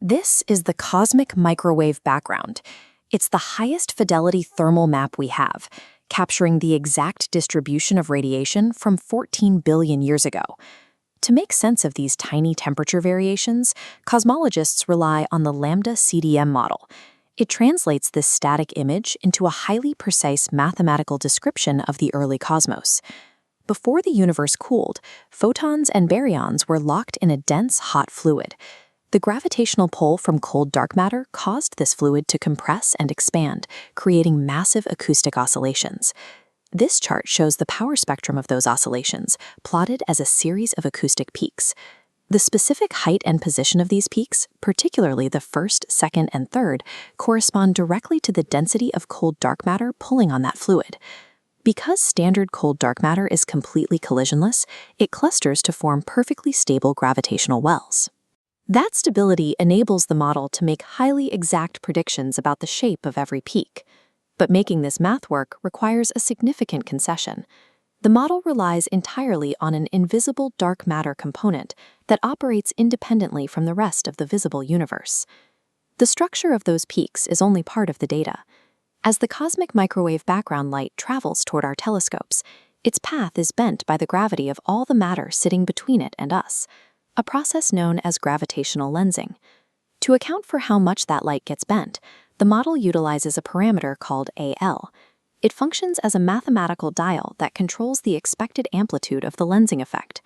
This is the cosmic microwave background. It's the highest fidelity thermal map we have, capturing the exact distribution of radiation from 14 billion years ago. To make sense of these tiny temperature variations, cosmologists rely on the LambdaCDM model. It translates this static image into a highly precise mathematical description of the early cosmos. Before the universe cooled, photons and baryons were locked in a dense, hot fluid. The gravitational pull from cold dark matter caused this fluid to compress and expand, creating massive acoustic oscillations. This chart shows the power spectrum of those oscillations, plotted as a series of acoustic peaks. The specific height and position of these peaks, particularly the first, second, and third, correspond directly to the density of cold dark matter pulling on that fluid. Because standard cold dark matter is completely collisionless, it clusters to form perfectly stable gravitational wells. That stability enables the model to make highly exact predictions about the shape of every peak. But making this math work requires a significant concession. The model relies entirely on an invisible dark matter component that operates independently from the rest of the visible universe. The structure of those peaks is only part of the data. As the cosmic microwave background light travels toward our telescopes, its path is bent by the gravity of all the matter sitting between it and us, a process known as gravitational lensing. To account for how much that light gets bent, the model utilizes a parameter called AL. It functions as a mathematical dial that controls the expected amplitude of the lensing effect.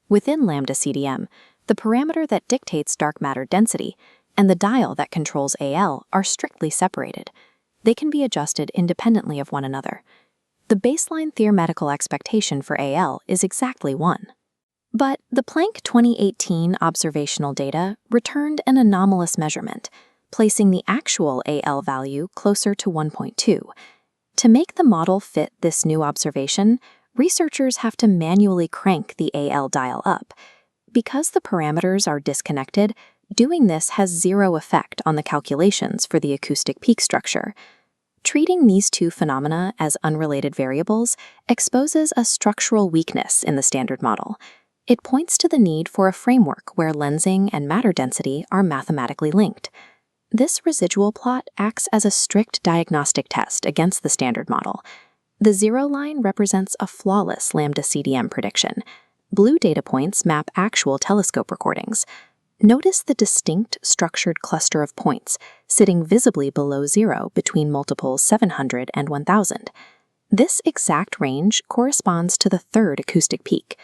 Within LambdaCDM, the parameter that dictates dark matter density and the dial that controls AL are strictly separated. They can be adjusted independently of one another. The baseline theoretical expectation for AL is exactly 1. But the Planck 2018 observational data returned an anomalous measurement, placing the actual AL value closer to 1.2. To make the model fit this new observation, researchers have to manually crank the AL dial up. Because the parameters are disconnected, doing this has zero effect on the calculations for the acoustic peak structure. Treating these two phenomena as unrelated variables exposes a structural weakness in the standard model. It points to the need for a framework where lensing and matter density are mathematically linked. This residual plot acts as a strict diagnostic test against the standard model. The zero line represents a flawless LambdaCDM prediction. Blue data points map actual telescope recordings. Notice the distinct structured cluster of points sitting visibly below zero between multiples 700 and 1000. This exact range corresponds to the third acoustic peak.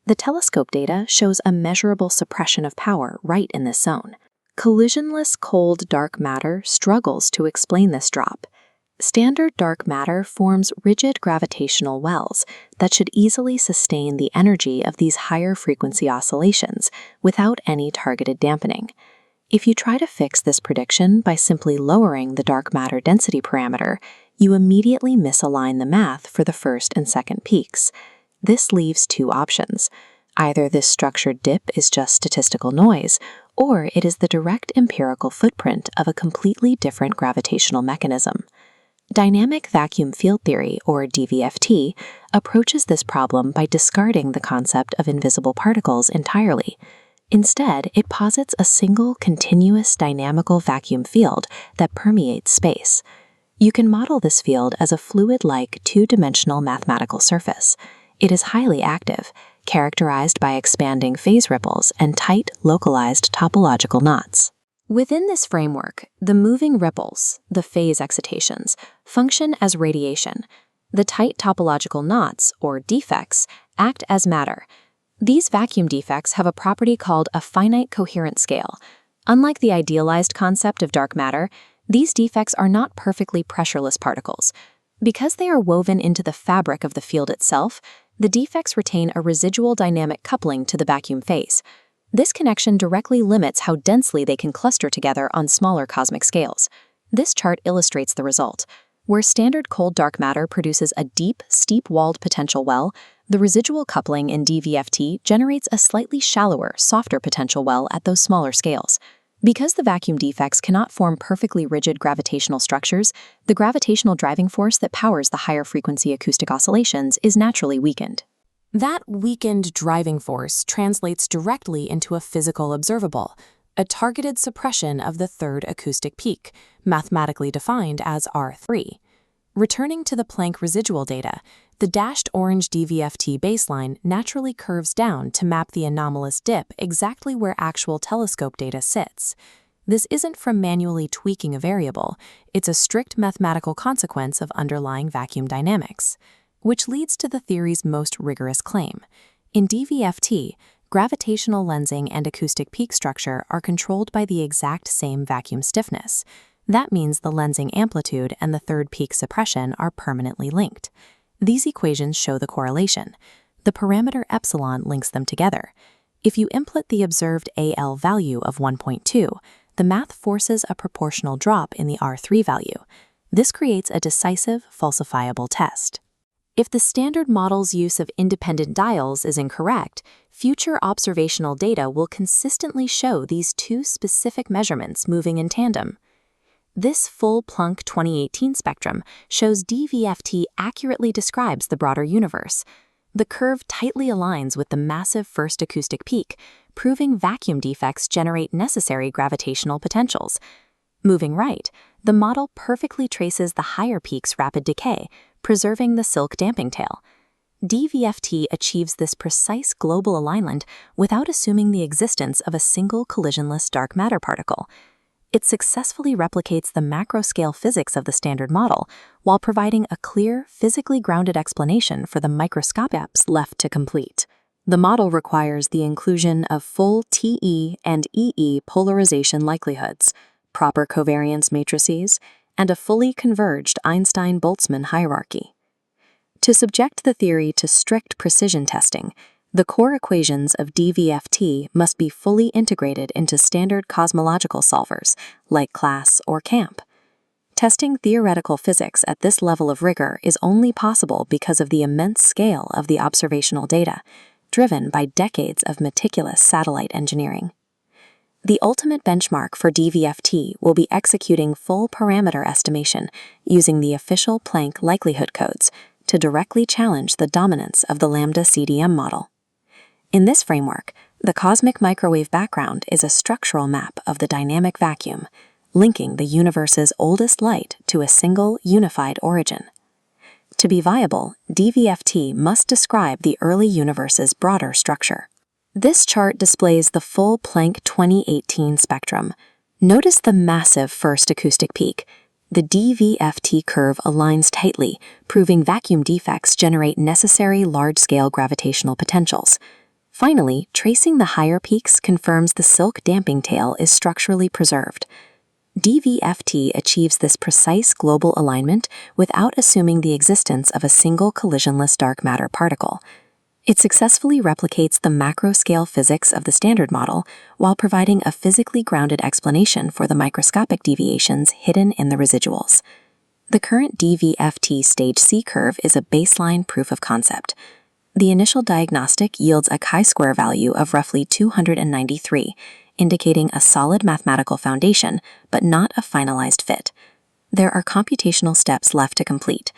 The telescope data shows a measurable suppression of power right in this zone. Collisionless cold dark matter struggles to explain this drop. Standard dark matter forms rigid gravitational wells that should easily sustain the energy of these higher frequency oscillations without any targeted dampening. If you try to fix this prediction by simply lowering the dark matter density parameter, you immediately misalign the math for the first and second peaks. This leaves two options. Either this structured dip is just statistical noise, or it is the direct empirical footprint of a completely different gravitational mechanism. Dynamic vacuum field theory, or DVFT, approaches this problem by discarding the concept of invisible particles entirely. Instead, it posits a single continuous dynamical vacuum field that permeates space. You can model this field as a fluid-like two-dimensional mathematical surface. It is highly active, characterized by expanding phase ripples and tight, localized topological knots. Within this framework, the moving ripples, the phase excitations, function as radiation. The tight topological knots, or defects, act as matter. These vacuum defects have a property called a finite coherent scale. Unlike the idealized concept of dark matter, these defects are not perfectly pressureless particles. Because they are woven into the fabric of the field itself, the defects retain a residual dynamic coupling to the vacuum phase. This connection directly limits how densely they can cluster together on smaller cosmic scales. This chart illustrates the result. Where standard cold dark matter produces a deep, steep-walled potential well, the residual coupling in DVFT generates a slightly shallower, softer potential well at those smaller scales. Because the vacuum defects cannot form perfectly rigid gravitational structures, the gravitational driving force that powers the higher frequency acoustic oscillations is naturally weakened. That weakened driving force translates directly into a physical observable, a targeted suppression of the third acoustic peak, mathematically defined as R3. Returning to the Planck residual data, the dashed orange DVFT baseline naturally curves down to map the anomalous dip exactly where actual telescope data sits. This isn't from manually tweaking a variable, it's a strict mathematical consequence of underlying vacuum dynamics, which leads to the theory's most rigorous claim. In DVFT, gravitational lensing and acoustic peak structure are controlled by the exact same vacuum stiffness. That means the lensing amplitude and the third peak suppression are permanently linked. These equations show the correlation. The parameter epsilon links them together. If you input the observed AL value of 1.2, the math forces a proportional drop in the R3 value. This creates a decisive, falsifiable test. If the standard model's use of independent dials is incorrect, future observational data will consistently show these two specific measurements moving in tandem. This full Planck 2018 spectrum shows DVFT accurately describes the broader universe. The curve tightly aligns with the massive first acoustic peak, proving vacuum defects generate necessary gravitational potentials. Moving right, the model perfectly traces the higher peak's rapid decay, preserving the silk damping tail. DVFT achieves this precise global alignment without assuming the existence of a single collisionless dark matter particle. It successfully replicates the macro-scale physics of the standard model while providing a clear, physically grounded explanation for the microscopic steps left to complete. The model requires the inclusion of full TE and EE polarization likelihoods, proper covariance matrices, and a fully converged Einstein-Boltzmann hierarchy. To subject the theory to strict precision testing, the core equations of DVFT must be fully integrated into standard cosmological solvers, like CLASS or CAMP. Testing theoretical physics at this level of rigor is only possible because of the immense scale of the observational data, driven by decades of meticulous satellite engineering. The ultimate benchmark for DVFT will be executing full parameter estimation using the official Planck likelihood codes to directly challenge the dominance of the LambdaCDM model. In this framework, the cosmic microwave background is a structural map of the dynamic vacuum, linking the universe's oldest light to a single, unified origin. To be viable, DVFT must describe the early universe's broader structure. This chart displays the full Planck 2018 spectrum. Notice the massive first acoustic peak. The DVFT curve aligns tightly, proving vacuum defects generate necessary large-scale gravitational potentials. Finally, tracing the higher peaks confirms the silk damping tail is structurally preserved. DVFT achieves this precise global alignment without assuming the existence of a single collisionless dark matter particle. It successfully replicates the macro-scale physics of the standard model while providing a physically grounded explanation for the microscopic deviations hidden in the residuals. The current DVFT stage C curve is a baseline proof of concept. The initial diagnostic yields a chi-square value of roughly 293, indicating a solid mathematical foundation, but not a finalized fit. There are computational steps left to complete.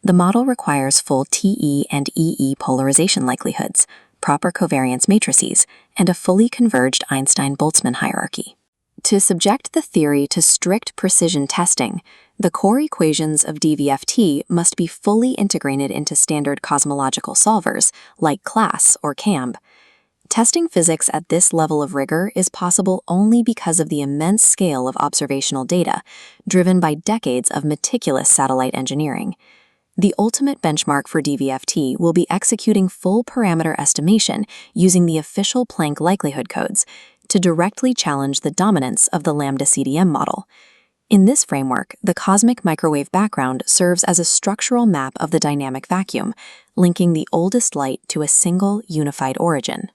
The model requires full TE and EE polarization likelihoods, proper covariance matrices, and a fully converged Einstein-Boltzmann hierarchy. To subject the theory to strict precision testing, the core equations of DVFT must be fully integrated into standard cosmological solvers, like CLASS or CAMP. Testing physics at this level of rigor is possible only because of the immense scale of observational data, driven by decades of meticulous satellite engineering. The ultimate benchmark for DVFT will be executing full parameter estimation using the official Planck likelihood codes to directly challenge the dominance of the LambdaCDM model. In this framework, the cosmic microwave background serves as a structural map of the dynamic vacuum, linking the oldest light to a single, unified origin.